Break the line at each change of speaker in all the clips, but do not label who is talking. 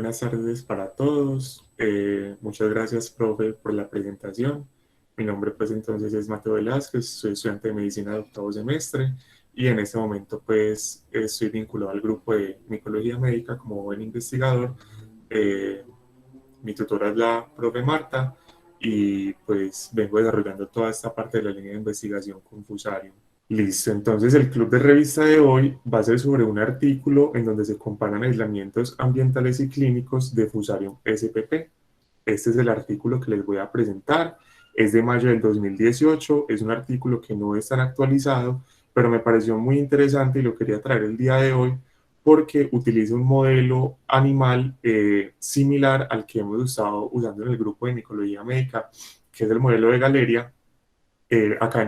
buenas tardes para todos. Muchas gracias, profe, por la presentación. Mi nombre, pues, entonces es Mateo Velázquez, soy estudiante de medicina de octavo semestre y en este momento, pues, estoy vinculado al grupo de micología médica como buen investigador. Eh, Mi tutora es la profe Marta y, pues, vengo desarrollando toda esta parte de la línea de investigación con Fusarium. Listo, entonces el club de revista de hoy va a ser sobre un artículo en donde se comparan aislamientos ambientales y clínicos de Fusarium SPP. Este es el artículo que les voy a presentar. Es de mayo del 2018, es un artículo que no es tan actualizado, pero me pareció muy interesante y lo quería traer el día de hoy porque utiliza un modelo animal similar al que hemos estado usando en el grupo de micología médica, que es el modelo de Galeria. Acá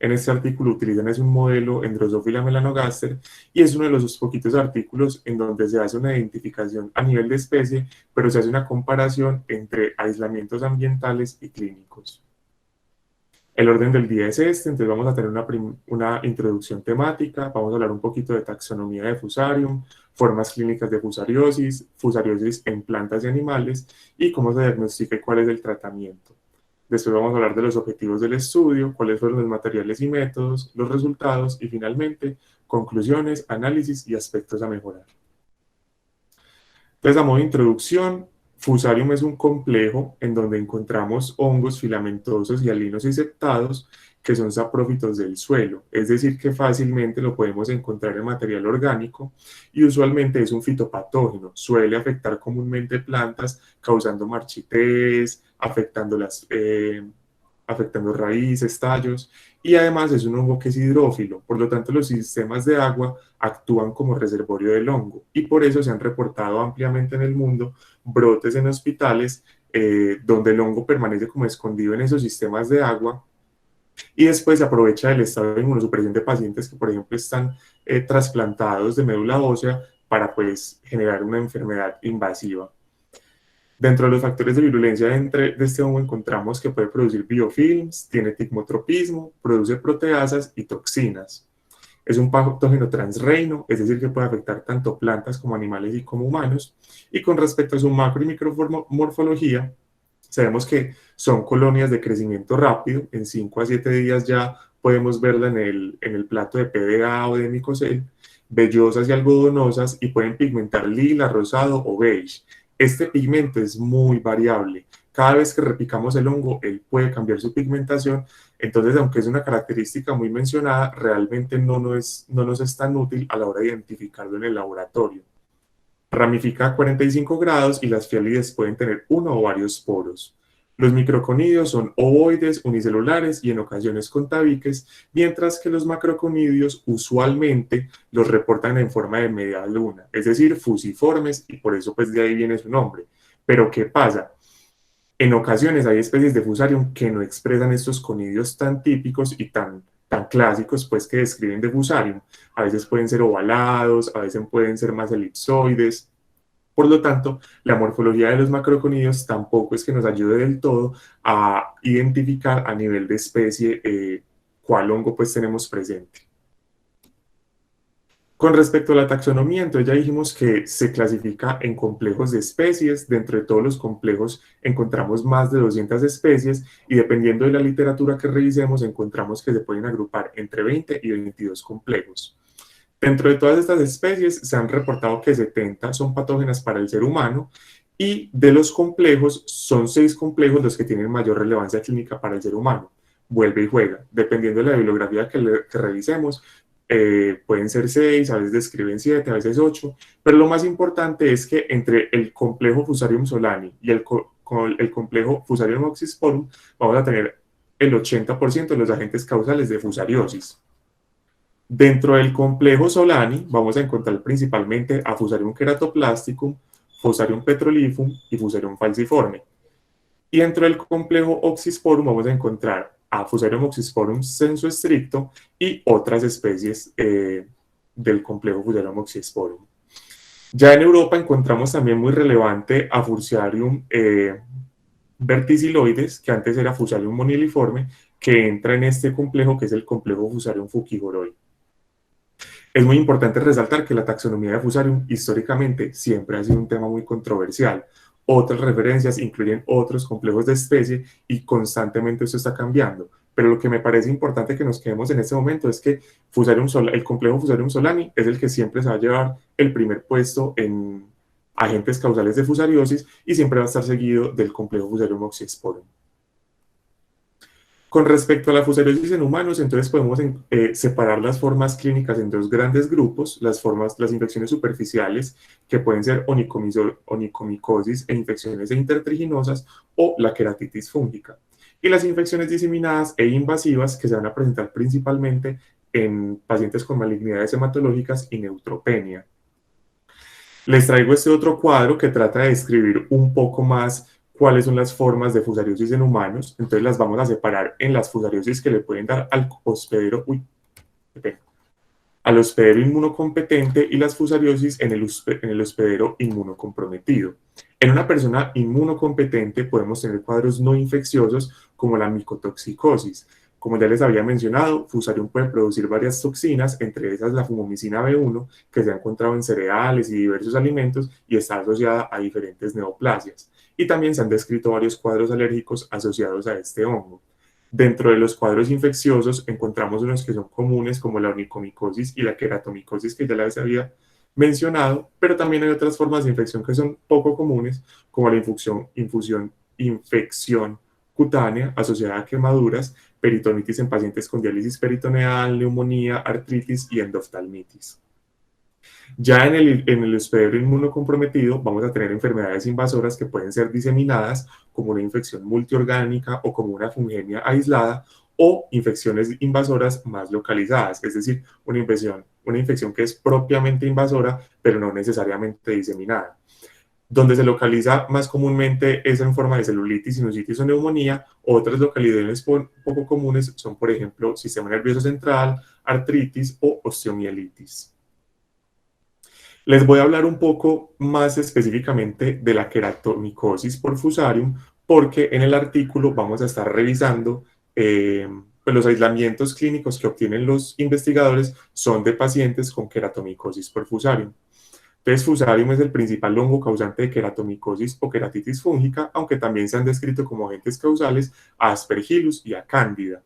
en este artículo utilizan es un modelo en Drosophila melanogaster y es uno de los poquitos artículos en donde se hace una identificación a nivel de especie, pero se hace una comparación entre aislamientos ambientales y clínicos. El orden del día es este, entonces vamos a tener una introducción temática, vamos a hablar un poquito de taxonomía de Fusarium, formas clínicas de fusariosis en plantas y animales y cómo se diagnostica y cuál es el tratamiento. Después vamos a hablar de los objetivos del estudio, cuáles fueron los materiales y métodos, los resultados y finalmente conclusiones, análisis y aspectos a mejorar. Entonces, a modo de introducción, Fusarium es un complejo en donde encontramos hongos filamentosos y alinos y septados que son saprófitos del suelo, es decir, que fácilmente lo podemos encontrar en material orgánico y usualmente es un fitopatógeno, suele afectar comúnmente plantas causando marchitez, afectando raíces, tallos, y además es un hongo que es hidrófilo, por lo tanto los sistemas de agua actúan como reservorio del hongo, y por eso se han reportado ampliamente en el mundo brotes en hospitales donde el hongo permanece como escondido en esos sistemas de agua, y después se aprovecha del estado de inmunosupresión de pacientes que, por ejemplo, están trasplantados de médula ósea para, pues, generar una enfermedad invasiva. Dentro de los factores de virulencia de este hongo encontramos que puede producir biofilms, tiene tigmotropismo, produce proteasas y toxinas. Es un patógeno transreino, es decir, que puede afectar tanto plantas como animales y como humanos. Y con respecto a su macro y micromorfología, sabemos que son colonias de crecimiento rápido, en 5 a 7 días ya podemos verla en el plato de PDA o de micocel, vellosas y algodonosas y pueden pigmentar lila, rosado o beige. Este pigmento es muy variable. Cada vez que repicamos el hongo, él puede cambiar su pigmentación. Entonces, aunque es una característica muy mencionada, realmente no nos es tan útil a la hora de identificarlo en el laboratorio. Ramifica a 45 grados y las fialides pueden tener uno o varios poros. Los microconidios son ovoides, unicelulares y en ocasiones con tabiques, mientras que los macroconidios usualmente los reportan en forma de media luna, es decir, fusiformes, y por eso pues de ahí viene su nombre. Pero ¿qué pasa? En ocasiones hay especies de Fusarium que no expresan estos conidios tan típicos y tan clásicos pues que describen de Fusarium. A veces pueden ser ovalados, a veces pueden ser más elipsoides. Por lo tanto, la morfología de los macroconidios tampoco es que nos ayude del todo a identificar a nivel de especie cuál hongo pues tenemos presente. Con respecto a la taxonomía, entonces ya dijimos que se clasifica en complejos de especies. Dentro de todos los complejos encontramos más de 200 especies y dependiendo de la literatura que revisemos encontramos que se pueden agrupar entre 20 y 22 complejos. Dentro de todas estas especies se han reportado que 70 son patógenas para el ser humano y de los complejos son 6 complejos los que tienen mayor relevancia clínica para el ser humano. Vuelve y juega. Dependiendo de la bibliografía que revisemos, pueden ser 6, a veces describen 7, a veces 8, pero lo más importante es que entre el complejo Fusarium solani y el complejo Fusarium oxysporum vamos a tener el 80% de los agentes causales de fusariosis. Dentro del complejo Solani vamos a encontrar principalmente a Fusarium keratoplasticum, Fusarium petrolifum y Fusarium falciforme. Y dentro del complejo Oxysporum vamos a encontrar a Fusarium oxysporum sensu stricto y otras especies del complejo Fusarium oxysporum. Ya en Europa encontramos también muy relevante a Fusarium verticiloides, que antes era Fusarium moniliforme, que entra en este complejo que es el complejo Fusarium fukiigorói. Es muy importante resaltar que la taxonomía de Fusarium históricamente siempre ha sido un tema muy controversial. Otras referencias incluyen otros complejos de especie y constantemente esto está cambiando. Pero lo que me parece importante que nos quedemos en este momento es que el complejo Fusarium solani es el que siempre se va a llevar el primer puesto en agentes causales de fusariosis y siempre va a estar seguido del complejo Fusarium oxysporum. Con respecto a la fusariosis en humanos, entonces podemos separar las formas clínicas en dos grandes grupos, las infecciones superficiales, que pueden ser onicomicosis e infecciones intertriginosas, o la queratitis fúngica, y las infecciones diseminadas e invasivas, que se van a presentar principalmente en pacientes con malignidades hematológicas y neutropenia. Les traigo este otro cuadro que trata de describir un poco más cuáles son las formas de fusariosis en humanos. Entonces las vamos a separar en las fusariosis que le pueden dar al hospedero, al hospedero inmunocompetente y las fusariosis en el hospedero inmunocomprometido. En una persona inmunocompetente podemos tener cuadros no infecciosos como la micotoxicosis. Como ya les había mencionado, Fusarium puede producir varias toxinas, entre esas la fumomicina B1, que se ha encontrado en cereales y diversos alimentos y está asociada a diferentes neoplasias. Y también se han descrito varios cuadros alérgicos asociados a este hongo. Dentro de los cuadros infecciosos encontramos unos que son comunes como la onicomicosis y la queratomicosis que ya les había mencionado, pero también hay otras formas de infección que son poco comunes como la infección cutánea asociada a quemaduras, peritonitis en pacientes con diálisis peritoneal, neumonía, artritis y endoftalmitis. Ya en el hospedero inmunocomprometido vamos a tener enfermedades invasoras que pueden ser diseminadas como una infección multiorgánica o como una fungenia aislada o infecciones invasoras más localizadas, es decir, una infección que es propiamente invasora pero no necesariamente diseminada. Donde se localiza más comúnmente es en forma de celulitis, sinusitis o neumonía. Otras localidades poco comunes son, por ejemplo, sistema nervioso central, artritis o osteomielitis. Les voy a hablar un poco más específicamente de la queratomicosis por Fusarium, porque en el artículo vamos a estar revisando pues los aislamientos clínicos que obtienen los investigadores son de pacientes con queratomicosis por Fusarium. Entonces, Fusarium es el principal hongo causante de queratomicosis o queratitis fúngica, aunque también se han descrito como agentes causales a Aspergillus y a Cándida.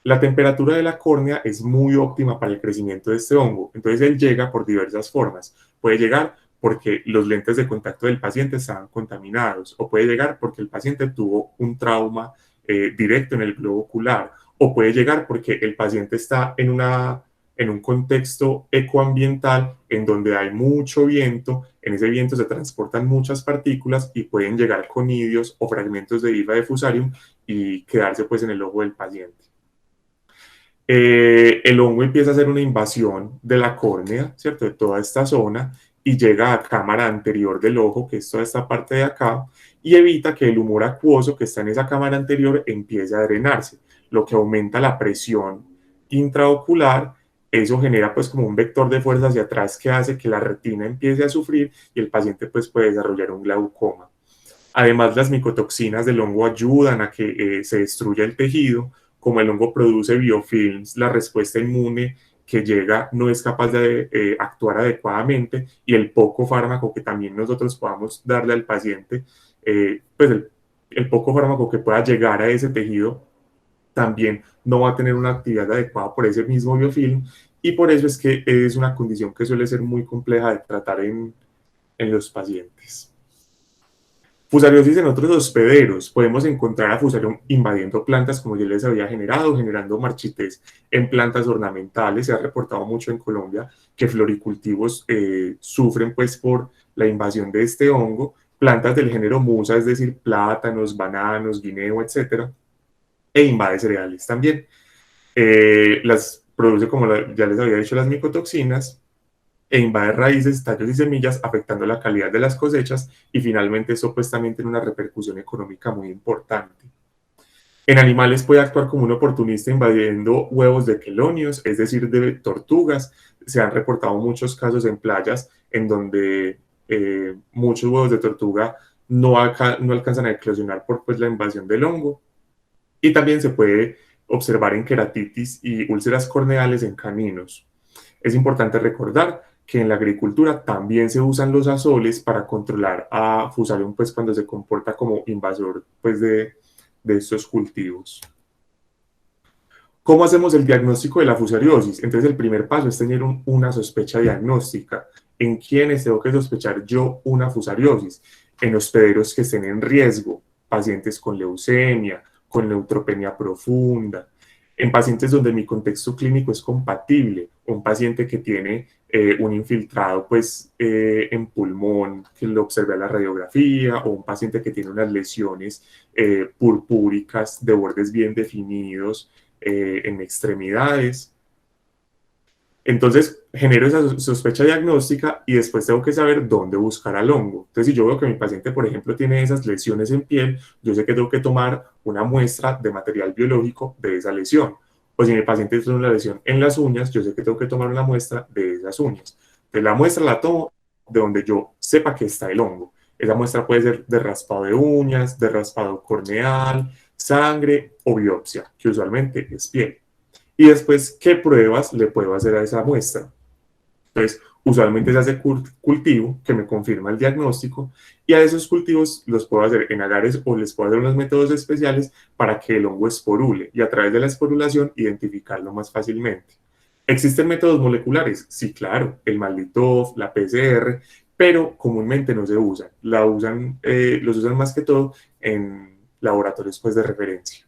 La temperatura de la córnea es muy óptima para el crecimiento de este hongo, entonces él llega por diversas formas. Puede llegar porque los lentes de contacto del paciente estaban contaminados, o puede llegar porque el paciente tuvo un trauma directo en el globo ocular, o puede llegar porque el paciente está en un contexto ecoambiental en donde hay mucho viento, en ese viento se transportan muchas partículas y pueden llegar conidios o fragmentos de hifa de Fusarium y quedarse pues en el ojo del paciente. El hongo empieza a hacer una invasión de la córnea, ¿cierto? De toda esta zona y llega a cámara anterior del ojo, que es toda esta parte de acá, y evita que el humor acuoso que está en esa cámara anterior empiece a drenarse, lo que aumenta la presión intraocular. Eso genera pues como un vector de fuerza hacia atrás que hace que la retina empiece a sufrir y el paciente pues puede desarrollar un glaucoma. Además, las micotoxinas del hongo ayudan a que se destruya el tejido. Como el hongo produce biofilms, la respuesta inmune que llega no es capaz de actuar adecuadamente y el poco fármaco que también nosotros podamos darle al paciente, pues el poco fármaco que pueda llegar a ese tejido también no va a tener una actividad adecuada por ese mismo biofilm y por eso es que es una condición que suele ser muy compleja de tratar en los pacientes. Fusariosis en otros hospederos. Podemos encontrar a Fusarium invadiendo plantas como ya les había generando marchitez en plantas ornamentales. Se ha reportado mucho en Colombia que floricultivos sufren pues por la invasión de este hongo. Plantas del género Musa, es decir, plátanos, bananos, guineo, etcétera, e invade cereales también. Las produce, como ya les había dicho, las micotoxinas e invade raíces, tallos y semillas, afectando la calidad de las cosechas y finalmente eso pues también tiene una repercusión económica muy importante. En animales puede actuar como un oportunista invadiendo huevos de quelonios, es decir, de tortugas. Se han reportado muchos casos en playas en donde muchos huevos de tortuga no alcanzan a eclosionar por pues, la invasión del hongo. Y también se puede observar en queratitis y úlceras corneales en caninos. Es importante recordar que en la agricultura también se usan los azoles para controlar a Fusarium, pues cuando se comporta como invasor pues de estos cultivos. ¿Cómo hacemos el diagnóstico de la fusariosis? Entonces el primer paso es tener una sospecha diagnóstica. ¿En quiénes tengo que sospechar yo una fusariosis? En hospederos que estén en riesgo, pacientes con leucemia, con neutropenia profunda, en pacientes donde mi contexto clínico es compatible, un paciente que tiene un infiltrado pues, en pulmón, que lo observé a la radiografía, o un paciente que tiene unas lesiones purpúricas de bordes bien definidos, en extremidades. Entonces, genero esa sospecha diagnóstica y después tengo que saber dónde buscar al hongo. Entonces, si yo veo que mi paciente, por ejemplo, tiene esas lesiones en piel, yo sé que tengo que tomar una muestra de material biológico de esa lesión. O si mi paciente tiene una lesión en las uñas, yo sé que tengo que tomar una muestra de esas uñas. Entonces, la muestra la tomo de donde yo sepa que está el hongo. Esa muestra puede ser de raspado de uñas, de raspado corneal, sangre o biopsia, que usualmente es piel. Y después, ¿qué pruebas le puedo hacer a esa muestra? Entonces, usualmente se hace cultivo que me confirma el diagnóstico y a esos cultivos los puedo hacer en agares o les puedo hacer unos métodos especiales para que el hongo esporule y a través de la esporulación identificarlo más fácilmente. ¿Existen métodos moleculares? Sí, claro, el Malditov, la PCR, pero comúnmente no se usan. Los usan más que todo en laboratorios pues, de referencia.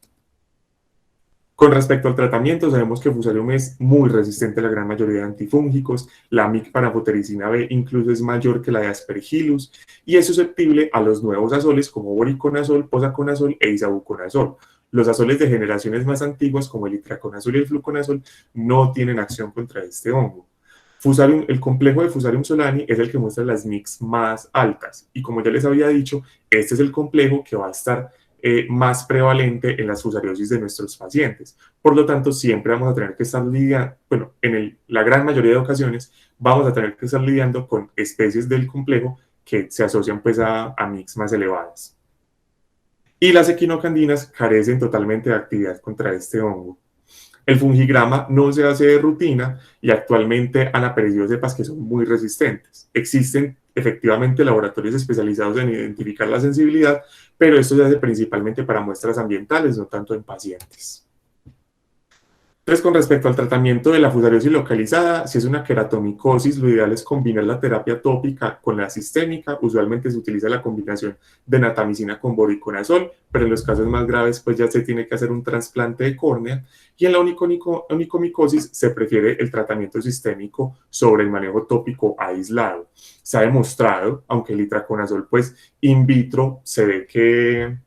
Con respecto al tratamiento, sabemos que Fusarium es muy resistente a la gran mayoría de antifúngicos, la MIC para anfotericina B incluso es mayor que la de Aspergillus y es susceptible a los nuevos azoles como boriconazol, posaconazol e isavuconazol. Los azoles de generaciones más antiguas como el itraconazol y el fluconazol no tienen acción contra este hongo. Fusarium, el complejo de Fusarium solani es el que muestra las MICs más altas y como ya les había dicho, este es el complejo que va a estar más prevalente en las fusariosis de nuestros pacientes. Por lo tanto, siempre vamos a tener que estar lidiando, bueno, la gran mayoría de ocasiones vamos a tener que estar lidiando con especies del complejo que se asocian pues a MICs más elevadas. Y las equinocandinas carecen totalmente de actividad contra este hongo. El fungigrama no se hace de rutina y actualmente han aparecido cepas que son muy resistentes. Existen efectivamente laboratorios especializados en identificar la sensibilidad, pero esto se hace principalmente para muestras ambientales, no tanto en pacientes. Entonces, con respecto al tratamiento de la fusariosis localizada, si es una queratomicosis, lo ideal es combinar la terapia tópica con la sistémica. Usualmente se utiliza la combinación de natamicina con boriconazol, pero en los casos más graves pues ya se tiene que hacer un trasplante de córnea. Y en la onicomicosis se prefiere el tratamiento sistémico sobre el manejo tópico aislado. Se ha demostrado, aunque el itraconazol pues in vitro se ve que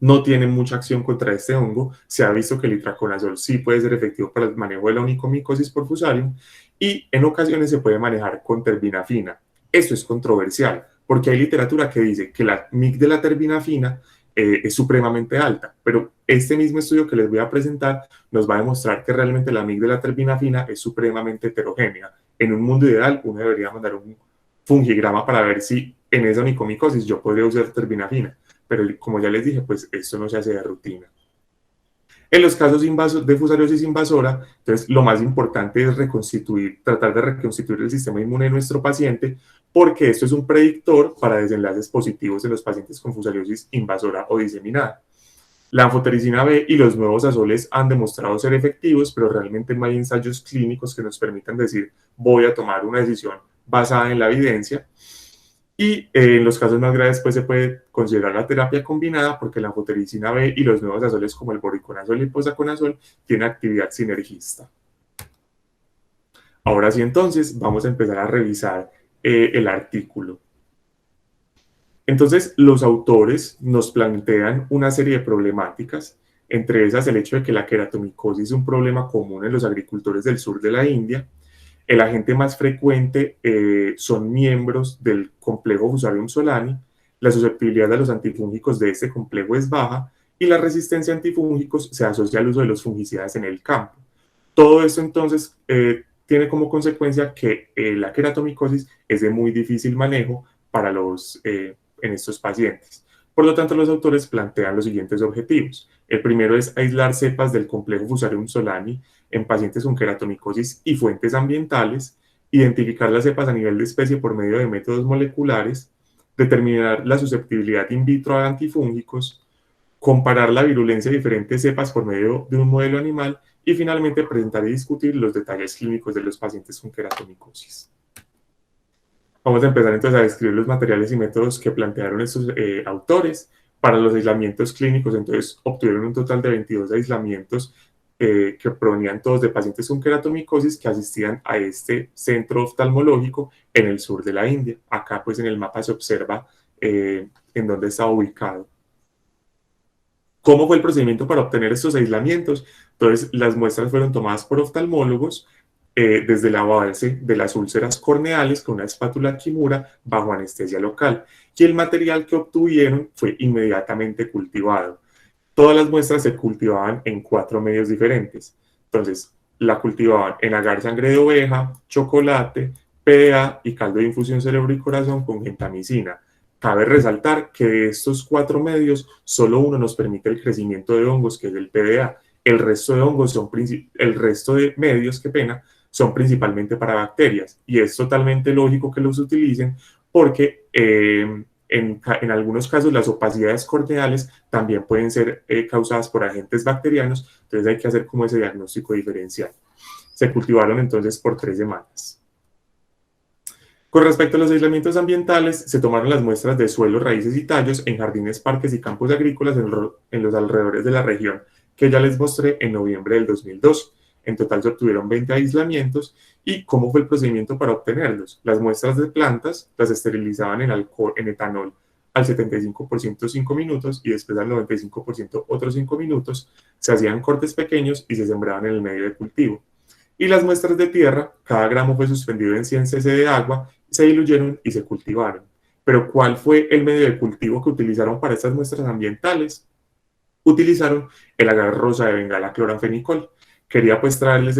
no tiene mucha acción contra este hongo. Se ha visto que el itraconazol sí puede ser efectivo para el manejo de la onicomicosis por Fusarium y en ocasiones se puede manejar con terbinafina. Esto es controversial porque hay literatura que dice que la MIC de la terbinafina es supremamente alta, pero este mismo estudio que les voy a presentar nos va a demostrar que realmente la MIC de la terbinafina es supremamente heterogénea. En un mundo ideal, uno debería mandar un fungigrama para ver si en esa onicomicosis yo podría usar terbinafina, pero como ya les dije, pues esto no se hace de rutina. En los casos de fusariosis invasora, entonces lo más importante es tratar de reconstituir el sistema inmune de nuestro paciente, porque esto es un predictor para desenlaces positivos en los pacientes con fusariosis invasora o diseminada. La anfotericina B y los nuevos azoles han demostrado ser efectivos, pero realmente no hay ensayos clínicos que nos permitan decir voy a tomar una decisión basada en la evidencia. Y en los casos más graves pues se puede considerar la terapia combinada porque la anfotericina B y los nuevos azoles como el boriconazol y el posaconazol tienen actividad sinergista. Ahora sí, entonces vamos a empezar a revisar el artículo. Entonces, los autores nos plantean una serie de problemáticas, entre esas el hecho de que la queratomicosis es un problema común en los agricultores del sur de la India. El agente más frecuente son miembros del complejo Fusarium solani, la susceptibilidad a los antifúngicos de este complejo es baja y la resistencia a antifúngicos se asocia al uso de los fungicidas en el campo. Todo esto entonces tiene como consecuencia que la queratomicosis es de muy difícil manejo para en estos pacientes. Por lo tanto, los autores plantean los siguientes objetivos. El primero es aislar cepas del complejo Fusarium solani en pacientes con queratomicosis y fuentes ambientales, identificar las cepas a nivel de especie por medio de métodos moleculares, determinar la susceptibilidad in vitro a antifúngicos, comparar la virulencia de diferentes cepas por medio de un modelo animal y finalmente presentar y discutir los detalles clínicos de los pacientes con queratomicosis. Vamos a empezar entonces a describir los materiales y métodos que plantearon estos autores. Para los aislamientos clínicos, entonces obtuvieron un total de 22 aislamientos que provenían todos de pacientes con queratomicosis que asistían a este centro oftalmológico en el sur de la India. Acá pues en el mapa se observa en dónde está ubicado. ¿Cómo fue el procedimiento para obtener estos aislamientos? Entonces las muestras fueron tomadas por oftalmólogos desde la base de las úlceras corneales con una espátula Kimura bajo anestesia local, y el material que obtuvieron fue inmediatamente cultivado. Todas las muestras se cultivaban en 4 medios diferentes. Entonces, la cultivaban en agar sangre de oveja, chocolate, PDA y caldo de infusión cerebro y corazón con gentamicina. Cabe resaltar que de estos 4 medios, solo uno nos permite el crecimiento de hongos, que es el PDA. El resto de hongos el resto de medios, qué pena, son principalmente para bacterias, y es totalmente lógico que los utilicen porque en algunos casos las opacidades corneales también pueden ser causadas por agentes bacterianos, entonces hay que hacer como ese diagnóstico diferencial. Se cultivaron entonces por 3 semanas. Con respecto a los aislamientos ambientales, se tomaron las muestras de suelos, raíces y tallos en jardines, parques y campos agrícolas en los alrededores de la región, que ya les mostré en noviembre del 2002. En total se obtuvieron 20 aislamientos. ¿Y cómo fue el procedimiento para obtenerlos? Las muestras de plantas las esterilizaban en etanol al 75% 5 minutos y después al 95% otros 5 minutos. Se hacían cortes pequeños y se sembraban en el medio de cultivo. Y las muestras de tierra, cada gramo fue suspendido en 100 cc de agua, se diluyeron y se cultivaron. Pero ¿cuál fue el medio de cultivo que utilizaron para estas muestras ambientales? Utilizaron el agar rosa de Bengala cloranfenicol. Quería pues traerles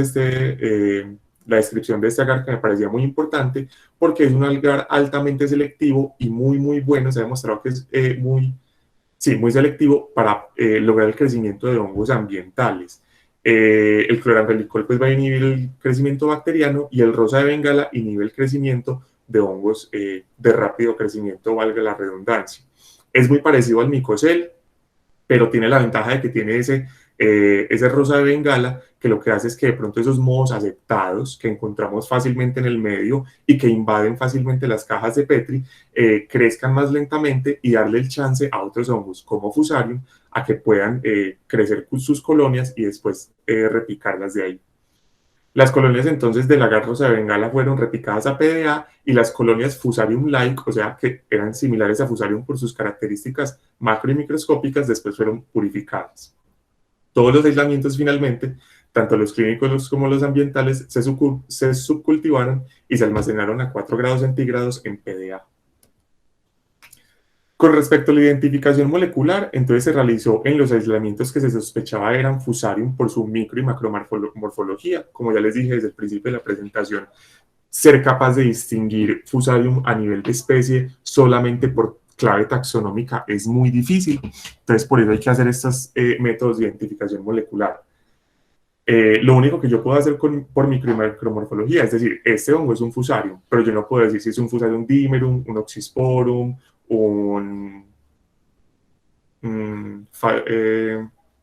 la descripción de este agar, que me parecía muy importante porque es un agar altamente selectivo y muy bueno. Se ha demostrado que es muy selectivo para lograr el crecimiento de hongos ambientales. El cloranfenicol pues va a inhibir el crecimiento bacteriano y el rosa de Bengala inhibe el crecimiento de hongos de rápido crecimiento, valga la redundancia. Es muy parecido al micocel, pero tiene la ventaja de que tiene ese rosa de Bengala, que lo que hace es que de pronto esos mohos aceptados que encontramos fácilmente en el medio y que invaden fácilmente las cajas de Petri, crezcan más lentamente y darle el chance a otros hongos como Fusarium a que puedan crecer sus colonias y después repicarlas de ahí. Las colonias entonces del agar rosa de Bengala fueron repicadas a PDA y las colonias Fusarium-like, o sea que eran similares a Fusarium por sus características macro y microscópicas, después fueron purificadas. Todos los aislamientos finalmente, tanto los clínicos como los ambientales, se subcultivaron y se almacenaron a 4 grados centígrados en PDA. Con respecto a la identificación molecular, entonces se realizó en los aislamientos que se sospechaba eran Fusarium por su micro y macromorfología. Como ya les dije desde el principio de la presentación, ser capaz de distinguir Fusarium a nivel de especie solamente por clave taxonómica es muy difícil. Entonces, por eso hay que hacer estos métodos de identificación molecular. Lo único que yo puedo hacer por micro y macromorfología, es decir, este hongo es un Fusarium, pero yo no puedo decir si es un Fusarium dimerum, un Oxysporum, un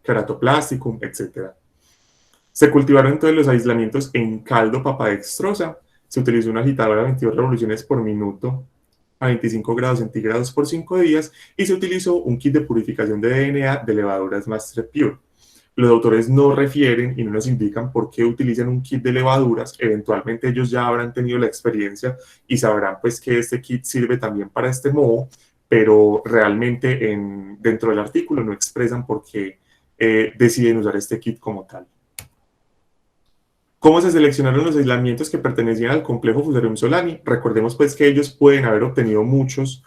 Keratoplasticum, etc. Se cultivaron entonces los aislamientos en caldo papadextrosa. Se utilizó una agitadora a 22 revoluciones por minuto a 25 grados centígrados por 5 días y se utilizó un kit de purificación de DNA de levaduras Master Pure. Los autores no refieren y no nos indican por qué utilizan un kit de levaduras. Eventualmente ellos ya habrán tenido la experiencia y sabrán pues que este kit sirve también para este moho, pero realmente dentro del artículo no expresan por qué deciden usar este kit como tal. ¿Cómo se seleccionaron los aislamientos que pertenecían al complejo Fusarium solani? Recordemos pues que ellos pueden haber obtenido muchos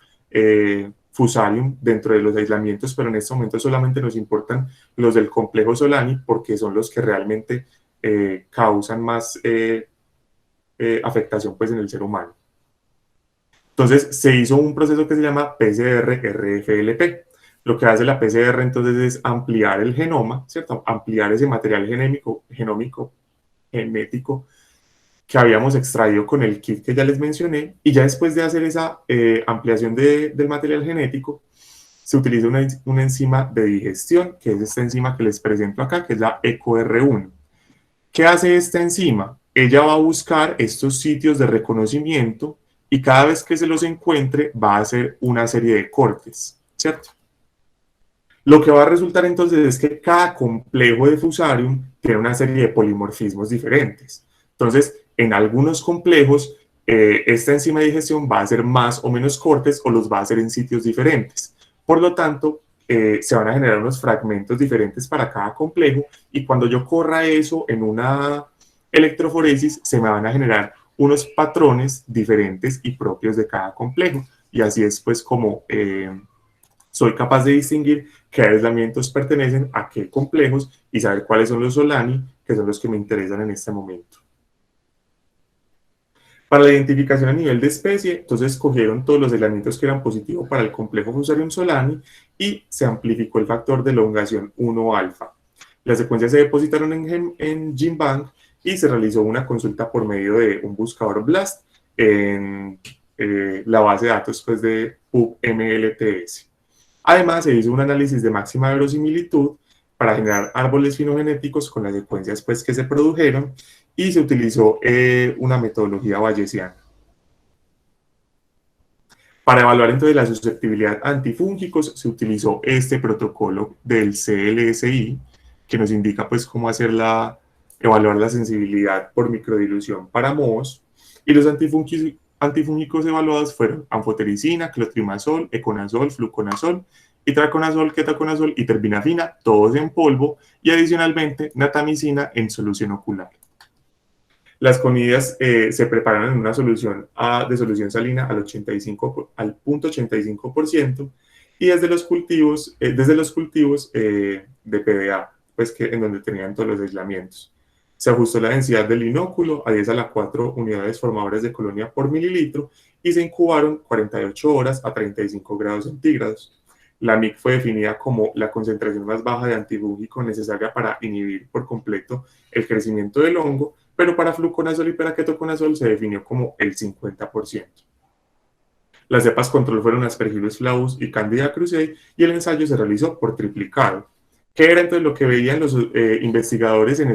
Fusarium dentro de los aislamientos, pero en este momento solamente nos importan los del complejo solani porque son los que realmente causan más afectación pues en el ser humano. Entonces se hizo un proceso que se llama PCR-RFLP. Lo que hace la PCR entonces es ampliar el genoma, ¿cierto? Ampliar ese material genómico, genético que habíamos extraído con el kit que ya les mencioné, y ya después de hacer esa ampliación del material genético, se utiliza una enzima de digestión, que es esta enzima que les presento acá, que es la EcoR1. ¿Qué hace esta enzima? Ella va a buscar estos sitios de reconocimiento y cada vez que se los encuentre va a hacer una serie de cortes, ¿cierto? Lo que va a resultar entonces es que cada complejo de Fusarium tiene una serie de polimorfismos diferentes. Entonces, en algunos complejos, esta enzima de digestión va a hacer más o menos cortes o los va a hacer en sitios diferentes. Por lo tanto, se van a generar unos fragmentos diferentes para cada complejo y cuando yo corra eso en una electroforesis, se me van a generar unos patrones diferentes y propios de cada complejo. Y así es pues como soy capaz de distinguir qué aislamientos pertenecen a qué complejos y saber cuáles son los Solani, que son los que me interesan en este momento. Para la identificación a nivel de especie, entonces escogieron todos los aislamientos que eran positivos para el complejo Fusarium solani y se amplificó el factor de elongación 1 alfa. Las secuencias se depositaron en GenBank y se realizó una consulta por medio de un buscador BLAST en la base de datos pues, de PubMLTS. Además, se hizo un análisis de máxima verosimilitud para generar árboles finogenéticos con las secuencias pues, que se produjeron y se utilizó una metodología bayesiana. Para evaluar entonces la susceptibilidad a antifúngicos se utilizó este protocolo del CLSI que nos indica pues cómo evaluar la sensibilidad por microdilución para mohos y los antifúngicos evaluados fueron anfotericina, clotrimazol, econazol, fluconazol, itraconazol, ketoconazol y terbinafina, todos en polvo y adicionalmente natamicina en solución ocular. Las conidias se preparan en una solución de solución salina al 0.85% y desde los cultivos de PDA, pues que en donde tenían todos los aislamientos. Se ajustó la densidad del inóculo a 10 a la 4 unidades formadoras de colonia por mililitro y se incubaron 48 horas a 35 grados centígrados. La MIC fue definida como la concentración más baja de antifúngico necesaria para inhibir por completo el crecimiento del hongo, pero para fluconazol y para ketoconazol se definió como el 50%. Las cepas control fueron Aspergillus flavus y Candida krusei y el ensayo se realizó por triplicado. ¿Qué era entonces lo que veían los investigadores en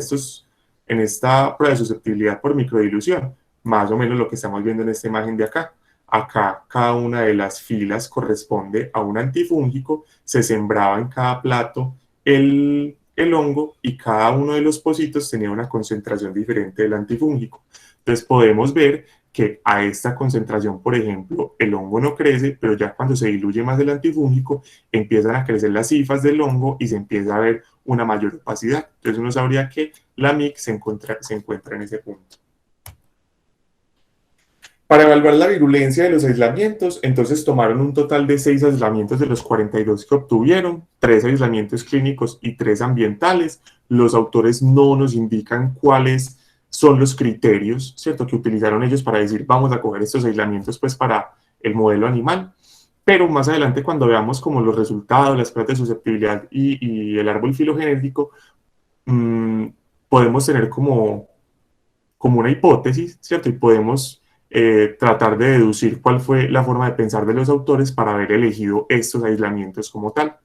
esta prueba de susceptibilidad por microdilución? Más o menos lo que estamos viendo en esta imagen de acá. Acá cada una de las filas corresponde a un antifúngico, se sembraba en cada plato el hongo y cada uno de los pocitos tenía una concentración diferente del antifúngico. Entonces podemos ver que a esta concentración, por ejemplo, el hongo no crece, pero ya cuando se diluye más el antifúngico, empiezan a crecer las cifras del hongo y se empieza a ver una mayor opacidad. Entonces uno sabría que la MIC se encuentra en ese punto. Para evaluar la virulencia de los aislamientos, entonces tomaron un total de 6 aislamientos de los 42 que obtuvieron, 3 aislamientos clínicos y 3 ambientales. Los autores no nos indican cuáles son los criterios, ¿cierto?, que utilizaron ellos para decir vamos a coger estos aislamientos pues para el modelo animal. Pero más adelante cuando veamos como los resultados, las pruebas de susceptibilidad y el árbol filogenético, podemos tener como una hipótesis, ¿cierto? Y podemos tratar de deducir cuál fue la forma de pensar de los autores para haber elegido estos aislamientos como tal.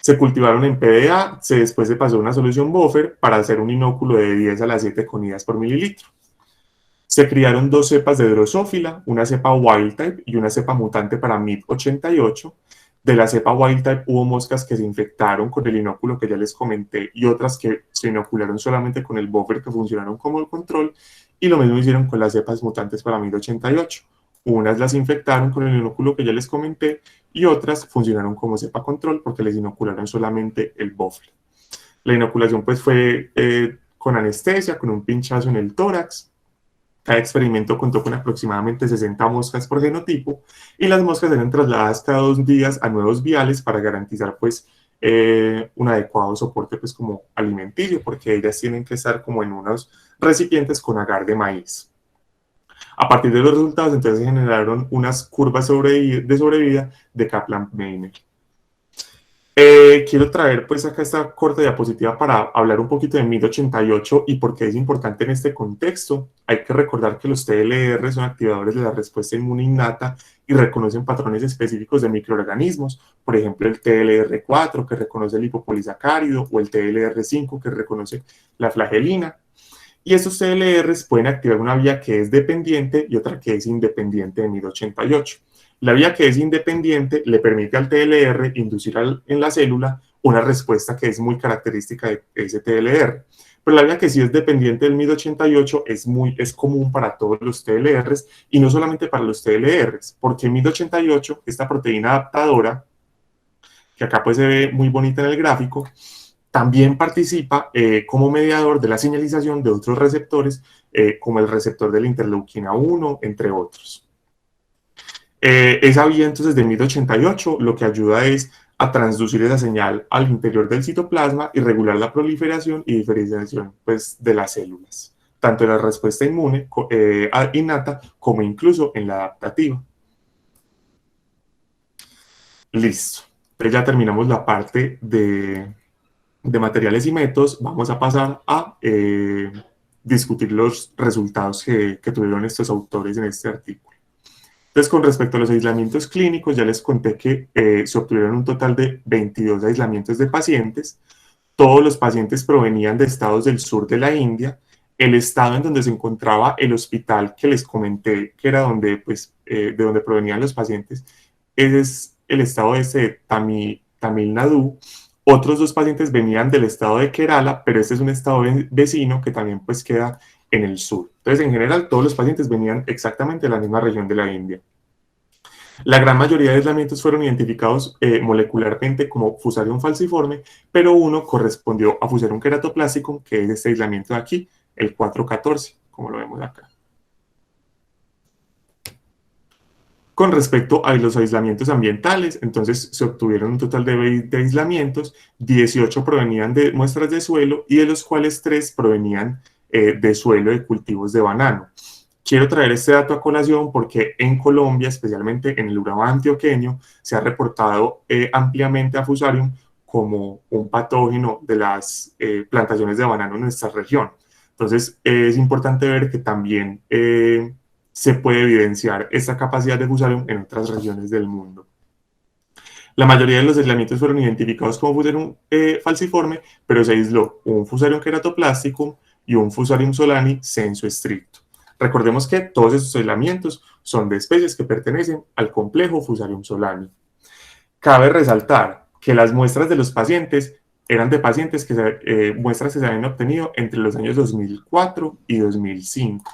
Se cultivaron en PDA, después se pasó a una solución buffer para hacer un inóculo de 10 a las 7 conidas por mililitro. Se criaron 2 cepas de drosófila, una cepa wild type y una cepa mutante para MIP88. De la cepa wild type hubo moscas que se infectaron con el inóculo que ya les comenté y otras que se inocularon solamente con el buffer que funcionaron como el control, y lo mismo hicieron con las cepas mutantes para MIP88. Unas las infectaron con el inóculo que ya les comenté y otras funcionaron como cepa control porque les inocularon solamente el buffer. La inoculación pues fue con anestesia, con un pinchazo en el tórax. Cada experimento contó con aproximadamente 60 moscas por genotipo y las moscas eran trasladadas cada 2 días a nuevos viales para garantizar pues un adecuado soporte pues como alimenticio, porque ellas tienen que estar como en unos recipientes con agar de maíz. A partir de los resultados entonces se generaron unas curvas de sobrevida de Kaplan-Meier. Quiero traer pues acá esta corta diapositiva para hablar un poquito de 1088 y por qué es importante en este contexto. Hay que recordar que los TLR son activadores de la respuesta inmune innata y reconocen patrones específicos de microorganismos, por ejemplo el TLR4 que reconoce el lipopolisacárido o el TLR5 que reconoce la flagelina. Y estos TLRs pueden activar una vía que es dependiente y otra que es independiente de 1088. La vía que es independiente le permite al TLR inducir en la célula una respuesta que es muy característica de ese TLR. Pero la vía que sí es dependiente del MID88 es común para todos los TLRs y no solamente para los TLRs, porque MID88, esta proteína adaptadora, que acá pues se ve muy bonita en el gráfico, también participa como mediador de la señalización de otros receptores, como el receptor de la interleuquina 1, entre otros. Esa vía entonces de MID88 lo que ayuda es a transducir esa señal al interior del citoplasma y regular la proliferación y diferenciación pues, de las células, tanto en la respuesta inmune innata como incluso en la adaptativa. Listo. Entonces ya terminamos la parte de materiales y métodos. Vamos a pasar a discutir los resultados que tuvieron estos autores en este artículo. Entonces, con respecto a los aislamientos clínicos, ya les conté que se obtuvieron un total de 22 aislamientos de pacientes. Todos los pacientes provenían de estados del sur de la India. El estado en donde se encontraba el hospital que les comenté, que era donde, pues, de donde provenían los pacientes, es el estado de Tamil Nadu. Otros dos pacientes venían del estado de Kerala, pero este es un estado vecino que también pues queda en el sur. Entonces, en general, todos los pacientes venían exactamente de la misma región de la India. La gran mayoría de aislamientos fueron identificados molecularmente como Fusarium falciforme, pero uno correspondió a Fusarium keratoplasticum, que es este aislamiento de aquí, el 414, como lo vemos acá. Con respecto a los aislamientos ambientales, entonces se obtuvieron un total de 20 aislamientos, 18 provenían de muestras de suelo y de los cuales 3 provenían de suelo de cultivos de banano. Quiero traer este dato a colación porque en Colombia, especialmente en el Urabá antioqueño, se ha reportado ampliamente a Fusarium como un patógeno de las plantaciones de banano en nuestra región. Entonces, es importante ver que también se puede evidenciar esta capacidad de Fusarium en otras regiones del mundo. La mayoría de los aislamientos fueron identificados como Fusarium falciforme, pero se aisló un Fusarium keratoplasticum y un Fusarium solani sensu stricto. Recordemos que todos estos aislamientos son de especies que pertenecen al complejo Fusarium solani. Cabe resaltar que las muestras de los pacientes eran de pacientes muestras que se habían obtenido entre los años 2004 y 2005,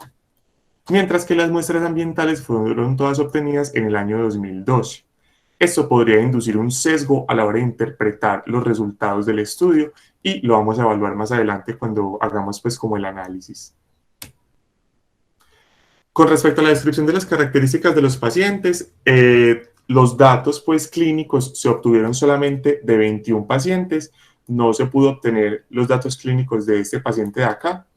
mientras que las muestras ambientales fueron todas obtenidas en el año 2012. Esto podría inducir un sesgo a la hora de interpretar los resultados del estudio y lo vamos a evaluar más adelante cuando hagamos pues como el análisis. Con respecto a la descripción de las características de los pacientes, los datos pues clínicos se obtuvieron solamente de 21 pacientes, no se pudo obtener los datos clínicos de este paciente de acá.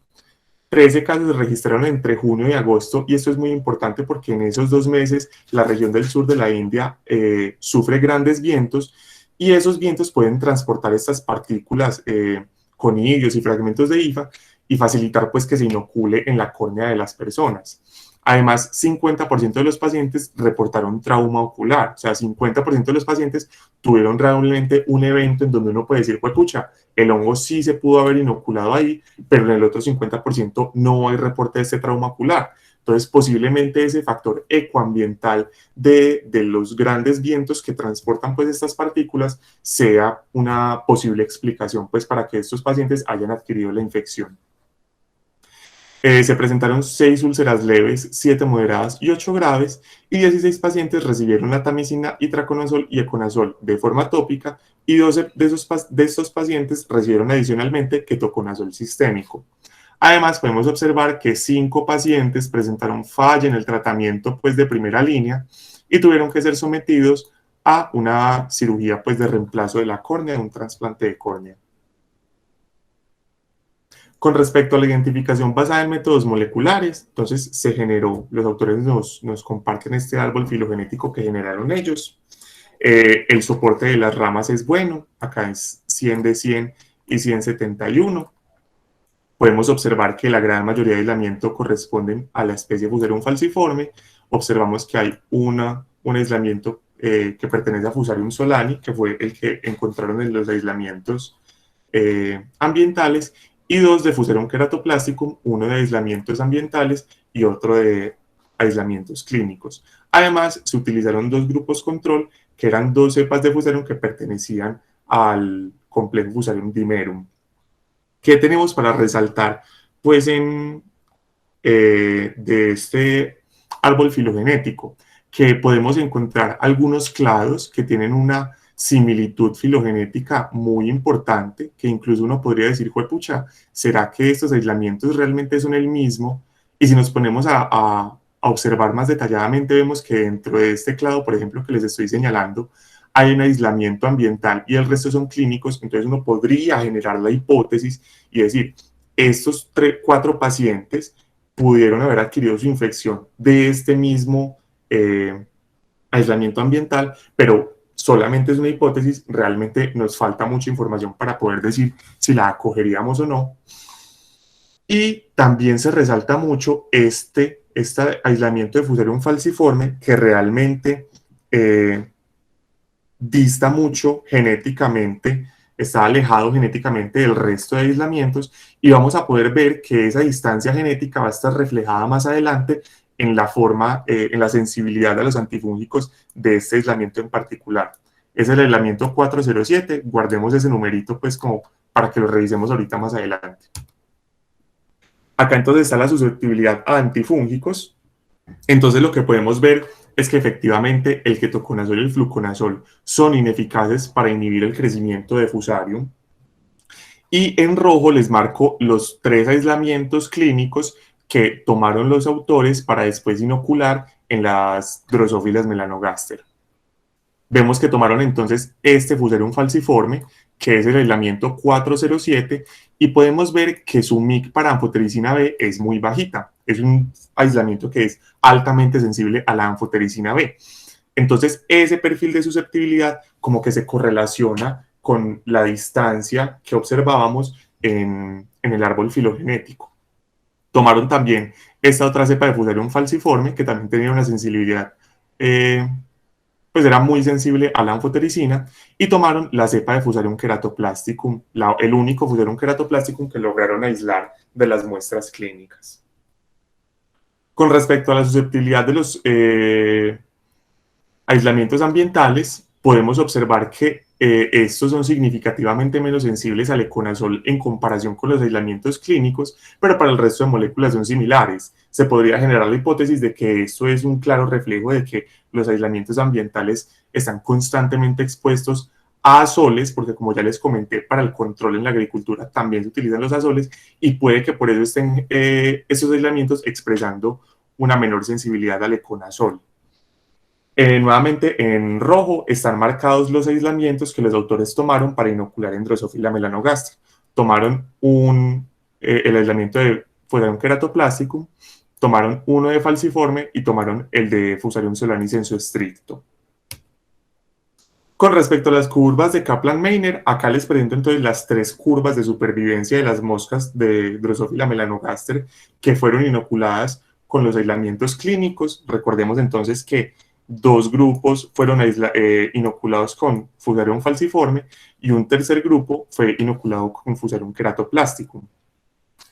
13 casos se registraron entre junio y agosto y esto es muy importante porque en esos 2 meses la región del sur de la India sufre grandes vientos y esos vientos pueden transportar estas partículas conidios y fragmentos de hifa y facilitar pues que se inocule en la córnea de las personas. Además, 50% de los pacientes reportaron trauma ocular, o sea, 50% de los pacientes tuvieron realmente un evento en donde uno puede decir, pues pucha, el hongo sí se pudo haber inoculado ahí, pero en el otro 50% no hay reporte de este trauma ocular. Entonces, posiblemente ese factor ecoambiental de los grandes vientos que transportan pues estas partículas sea una posible explicación pues para que estos pacientes hayan adquirido la infección. Se presentaron 6 úlceras leves, 7 moderadas y 8 graves, y 16 pacientes recibieron natamicina, itraconazol y econazol de forma tópica, y 12 de estos pacientes recibieron adicionalmente ketoconazol sistémico. Además, podemos observar que 5 pacientes presentaron falla en el tratamiento pues, de primera línea y tuvieron que ser sometidos a una cirugía pues, de reemplazo de la córnea, un trasplante de córnea. Con respecto a la identificación basada en métodos moleculares, entonces se generó, los autores nos comparten este árbol filogenético que generaron ellos. El soporte de las ramas es bueno, acá es 100 de 100 y 171. Podemos observar que la gran mayoría de aislamiento corresponden a la especie Fusarium falciforme. Observamos que hay un aislamiento que pertenece a Fusarium solani, que fue el que encontraron en los aislamientos ambientales, y dos de Fusarium keratoplasticum, uno de aislamientos ambientales y otro de aislamientos clínicos. Además, se utilizaron dos grupos control, que eran dos cepas de Fusarium que pertenecían al complejo Fusarium dimerum. ¿Qué tenemos para resaltar? Pues de este árbol filogenético, que podemos encontrar algunos clados que tienen una similitud filogenética muy importante, que incluso uno podría decir, juepucha, ¿será que estos aislamientos realmente son el mismo? Y si nos ponemos a observar más detalladamente, vemos que dentro de este clado, por ejemplo, que les estoy señalando, hay un aislamiento ambiental y el resto son clínicos. Entonces uno podría generar la hipótesis y decir, estos 4 pacientes pudieron haber adquirido su infección de este mismo aislamiento ambiental, pero solamente es una hipótesis, realmente nos falta mucha información para poder decir si la acogeríamos o no. Y también se resalta mucho este aislamiento de Fusarium falciforme, que realmente dista mucho genéticamente, está alejado genéticamente del resto de aislamientos, y vamos a poder ver que esa distancia genética va a estar reflejada más adelante en la forma, en la sensibilidad a los antifúngicos de este aislamiento en particular. Es el aislamiento 407, guardemos ese numerito pues como para que lo revisemos ahorita más adelante. Acá entonces está la susceptibilidad a antifúngicos. Entonces lo que podemos ver es que efectivamente el ketoconazol y el fluconazol son ineficaces para inhibir el crecimiento de Fusarium. Y en rojo les marco los 3 aislamientos clínicos que tomaron los autores para después inocular en las Drosophila melanogaster. Vemos que tomaron entonces este Fusarium falciforme, que es el aislamiento 407, y podemos ver que su MIC para anfotericina B es muy bajita. Es un aislamiento que es altamente sensible a la anfotericina B. Entonces, ese perfil de susceptibilidad como que se correlaciona con la distancia que observábamos en el árbol filogenético. Tomaron también esta otra cepa de Fusarium falciforme, que también tenía una sensibilidad pues era muy sensible a la anfotericina, y tomaron la cepa de Fusarium keratoplasticum, el único Fusarium keratoplasticum que lograron aislar de las muestras clínicas. Con respecto a la susceptibilidad de los aislamientos ambientales, podemos observar que estos son significativamente menos sensibles al econazol en comparación con los aislamientos clínicos, pero para el resto de moléculas son similares. Se podría generar la hipótesis de que esto es un claro reflejo de que los aislamientos ambientales están constantemente expuestos a azoles, porque como ya les comenté, para el control en la agricultura también se utilizan los azoles, y puede que por eso estén estos aislamientos expresando una menor sensibilidad al econazol. Nuevamente en rojo están marcados los aislamientos que los autores tomaron para inocular en Drosophila melanogaster. Tomaron el aislamiento de Fusarium keratoplasticum, tomaron uno de falciforme y tomaron el de Fusarium solani sensu estricto. Con respecto a las curvas de Kaplan-Meier, acá les presento entonces las 3 curvas de supervivencia de las moscas de Drosophila melanogaster que fueron inoculadas con los aislamientos clínicos. Recordemos entonces que 2 grupos fueron inoculados con Fusarium falciforme y un tercer grupo fue inoculado con Fusarium keratoplasticum.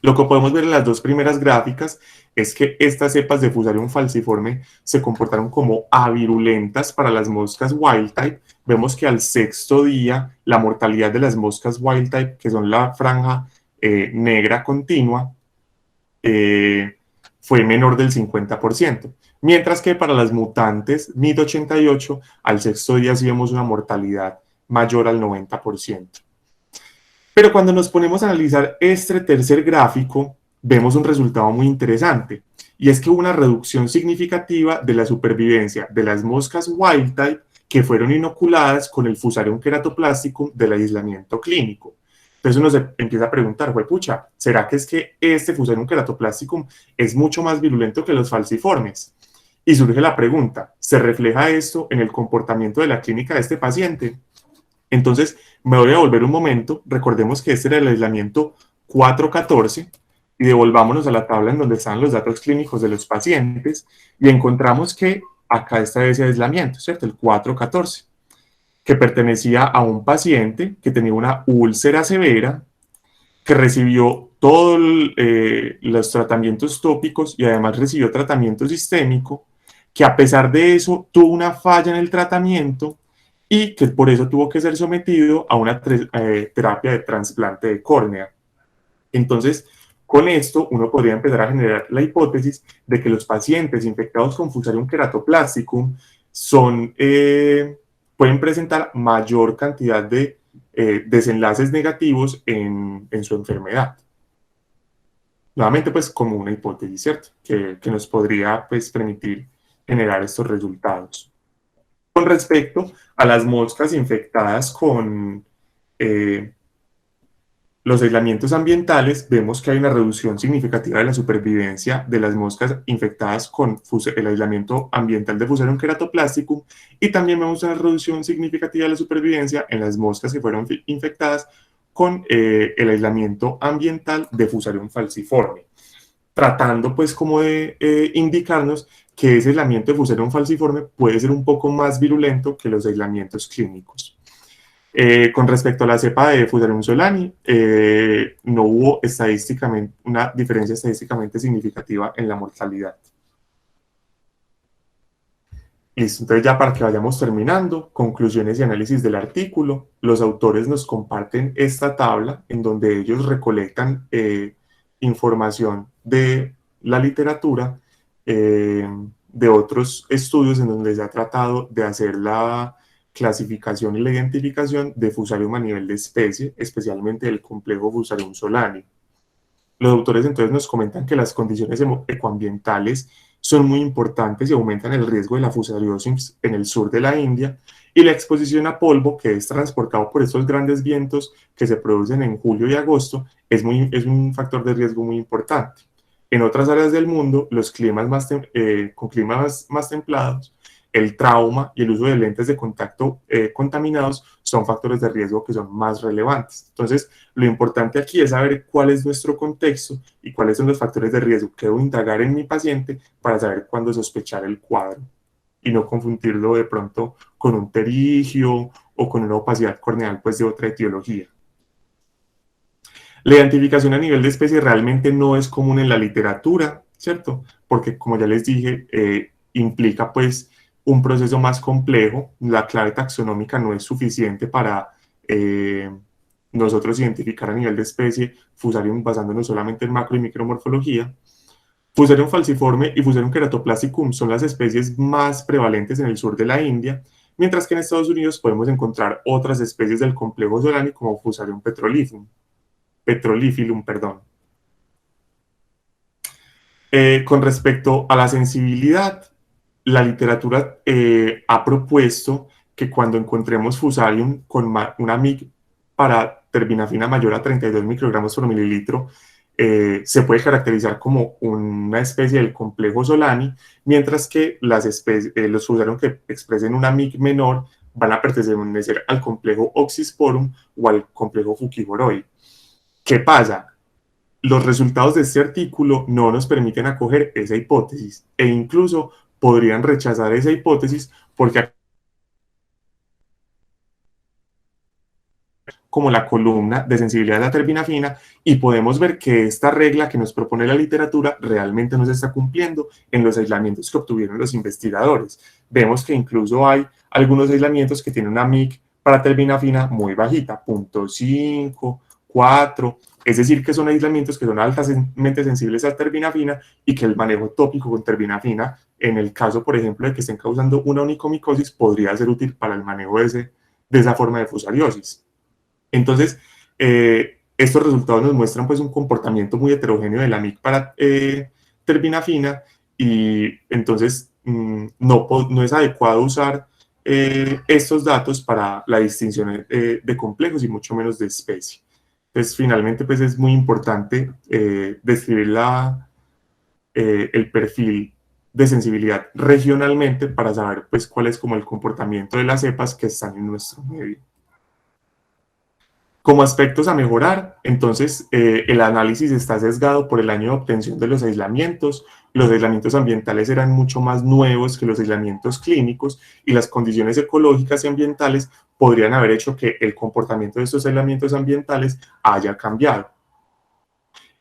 Lo que podemos ver en las 2 primeras gráficas es que estas cepas de Fusarium falciforme se comportaron como avirulentas para las moscas wild type. Vemos que al 6º día la mortalidad de las moscas wild type, que son la franja negra continua, fue menor del 50%. Mientras que para las mutantes MIT88, al 6º día sí vemos una mortalidad mayor al 90%. Pero cuando nos ponemos a analizar este tercer gráfico, vemos un resultado muy interesante, y es que hubo una reducción significativa de la supervivencia de las moscas wild type que fueron inoculadas con el Fusarium keratoplasticum del aislamiento clínico. Entonces uno se empieza a preguntar, pucha, ¿será que es que este Fusarium keratoplasticum es mucho más virulento que los falciformes? Y surge la pregunta, ¿se refleja esto en el comportamiento de la clínica de este paciente? Entonces, me voy a volver un momento. Recordemos que este era el aislamiento 414 y devolvámonos a la tabla en donde están los datos clínicos de los pacientes y encontramos que acá está ese aislamiento, ¿cierto? El 414, que pertenecía a un paciente que tenía una úlcera severa, que recibió todos los tratamientos tópicos y además recibió tratamiento sistémico, que a pesar de eso tuvo una falla en el tratamiento y que por eso tuvo que ser sometido a una terapia de trasplante de córnea. Entonces, con esto uno podría empezar a generar la hipótesis de que los pacientes infectados con Fusarium keratoplasticum pueden presentar mayor cantidad de desenlaces negativos en su enfermedad. Nuevamente, pues como una hipótesis, ¿cierto? Que nos podría pues, permitir generar estos resultados. Con respecto a las moscas infectadas con los aislamientos ambientales, vemos que hay una reducción significativa de la supervivencia de las moscas infectadas con el aislamiento ambiental de Fusarium keratoplasticum y también vemos una reducción significativa de la supervivencia en las moscas que fueron infectadas con el aislamiento ambiental de Fusarium falciforme, tratando pues como de indicarnos que ese aislamiento de Fusarium falciforme puede ser un poco más virulento que los aislamientos clínicos. Con respecto a la cepa de Fusarium solani, no hubo estadísticamente una diferencia estadísticamente significativa en la mortalidad. Listo, entonces ya para que vayamos terminando, conclusiones y análisis del artículo, los autores nos comparten esta tabla en donde ellos recolectan información de la literatura, de otros estudios en donde se ha tratado de hacer la clasificación y la identificación de Fusarium a nivel de especie, especialmente del complejo Fusarium solani. Los autores entonces nos comentan que las condiciones ecoambientales son muy importantes y aumentan el riesgo de la fusariosis en el sur de la India, y la exposición a polvo que es transportado por estos grandes vientos que se producen en julio y agosto es un factor de riesgo muy importante. En otras áreas del mundo, los climas con climas más templados, el trauma y el uso de lentes de contacto contaminados son factores de riesgo que son más relevantes. Entonces, lo importante aquí es saber cuál es nuestro contexto y cuáles son los factores de riesgo que debo indagar en mi paciente para saber cuándo sospechar el cuadro y no confundirlo de pronto con un pterigio o con una opacidad corneal pues de otra etiología. La identificación a nivel de especie realmente no es común en la literatura, ¿cierto? Porque como ya les dije, implica pues un proceso más complejo. La clave taxonómica no es suficiente para nosotros identificar a nivel de especie Fusarium basándonos solamente en macro y micromorfología. Fusarium falciforme y Fusarium keratoplasticum son las especies más prevalentes en el sur de la India, mientras que en Estados Unidos podemos encontrar otras especies del complejo solani como Fusarium petrolifilum, perdón. Con respecto a la sensibilidad, la literatura ha propuesto que cuando encontremos Fusarium con una MIC para terbinafina mayor a 32 microgramos por mililitro, se puede caracterizar como una especie del complejo solani, mientras que los Fusarium que expresen una MIC menor van a pertenecer al complejo Oxysporum o al complejo Fukiboroi. ¿Qué pasa? Los resultados de este artículo no nos permiten acoger esa hipótesis e incluso podrían rechazar esa hipótesis porque como la columna de sensibilidad de la terbinafina y podemos ver que esta regla que nos propone la literatura realmente no se está cumpliendo en los aislamientos que obtuvieron los investigadores. Vemos que incluso hay algunos aislamientos que tienen una MIC para terbinafina muy bajita, 0.5, 4, es decir, que son aislamientos que son altamente sensibles a terbinafina y que el manejo tópico con terbinafina, en el caso, por ejemplo, de que estén causando una onicomicosis, podría ser útil para el manejo de esa forma de fusariosis. Entonces, estos resultados nos muestran pues un comportamiento muy heterogéneo de la MIC para terbinafina y entonces no es adecuado usar estos datos para la distinción de complejos y mucho menos de especie. Entonces, finalmente, pues es muy importante describir el perfil de sensibilidad regionalmente para saber pues cuál es como el comportamiento de las cepas que están en nuestro medio. Como aspectos a mejorar, entonces el análisis está sesgado por el año de obtención de los aislamientos. Los aislamientos ambientales eran mucho más nuevos que los aislamientos clínicos y las condiciones ecológicas y ambientales podrían haber hecho que el comportamiento de estos aislamientos ambientales haya cambiado.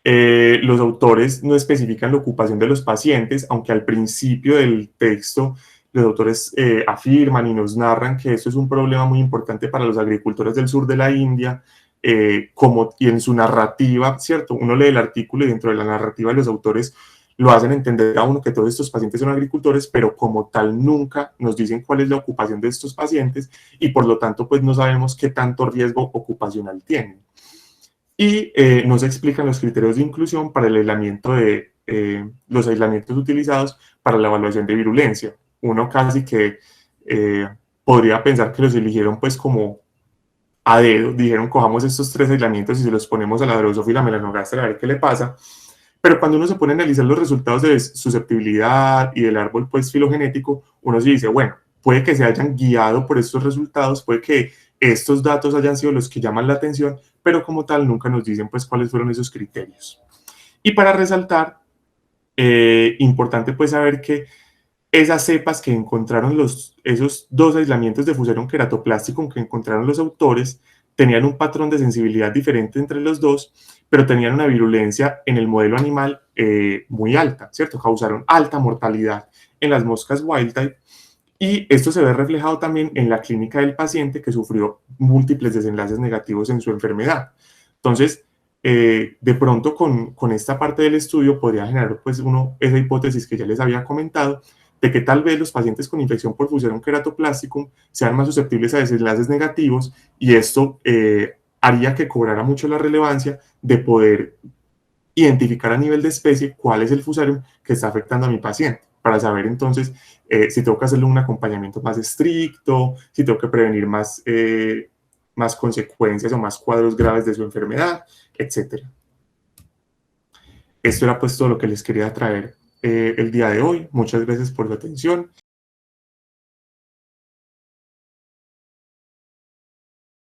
Los autores no especifican la ocupación de los pacientes, aunque al principio del texto los autores afirman y nos narran que esto es un problema muy importante para los agricultores del sur de la India, y en su narrativa, ¿cierto? Uno lee el artículo y dentro de la narrativa los autores lo hacen entender a uno que todos estos pacientes son agricultores, pero como tal nunca nos dicen cuál es la ocupación de estos pacientes y por lo tanto pues no sabemos qué tanto riesgo ocupacional tienen. Y no se explican los criterios de inclusión para el aislamiento de los aislamientos utilizados para la evaluación de virulencia. Uno casi que podría pensar que los eligieron pues como a dedo, dijeron cojamos estos 3 aislamientos y se los ponemos a la Drosophila melanogaster a ver qué le pasa, pero cuando uno se pone a analizar los resultados de susceptibilidad y del árbol pues filogenético, uno se dice, bueno, puede que se hayan guiado por estos resultados, puede que estos datos hayan sido los que llaman la atención, pero como tal nunca nos dicen pues cuáles fueron esos criterios. Y para resaltar, importante pues saber que esas cepas que encontraron esos 2 aislamientos de Fusarium keratoplasticum que encontraron los autores tenían un patrón de sensibilidad diferente entre los dos, pero tenían una virulencia en el modelo animal muy alta, ¿cierto? Causaron alta mortalidad en las moscas wild type y esto se ve reflejado también en la clínica del paciente que sufrió múltiples desenlaces negativos en su enfermedad. Entonces, de pronto con esta parte del estudio podría generar pues esa hipótesis que ya les había comentado de que tal vez los pacientes con infección por Fusarium keratoplasticum sean más susceptibles a desenlaces negativos y esto haría que cobrara mucho la relevancia de poder identificar a nivel de especie cuál es el Fusarium que está afectando a mi paciente, para saber entonces si tengo que hacerle un acompañamiento más estricto, si tengo que prevenir más consecuencias o más cuadros graves de su enfermedad, etc. Esto era pues todo lo que les quería traer el día de hoy. Muchas gracias por su atención.